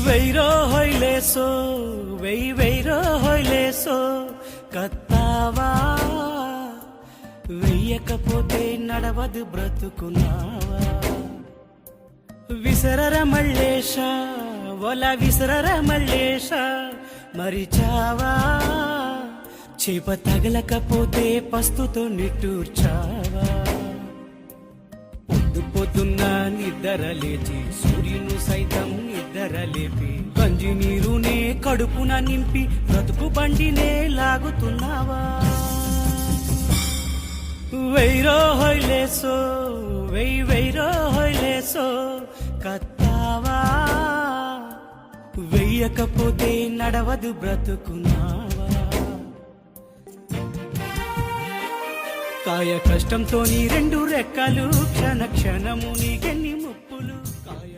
వెయ్యో హొయ్లేసో వెయ్యో హొయ్లేసో కత్తావా వెయ్యకపోతే నడవదు బ్రతుకున్నావా విసరర మల్లేశ వల విసరర మల్లేశ మరిచావా చేప తగలకపోతే పస్తుతో నిట్టూర్చావా పొద్దు పొద్దున్న నిద్ర లేచి సూర్యును సైతం నిద్ర లేపి గంజి నీరునే కడుపున నింపి బ్రతుకు బండినే లాగుతున్నావా వెయ్యో హొయ్లేసో వెయ్యో హొయ్లేసో కత్తావా వెయ్యకపోతే నడవదు బ్రతుకున్నావా కాయ కష్టంతో నీ రెండు రెక్కలు క్షణ క్షణము నీకెన్ని ముప్పులు కాయ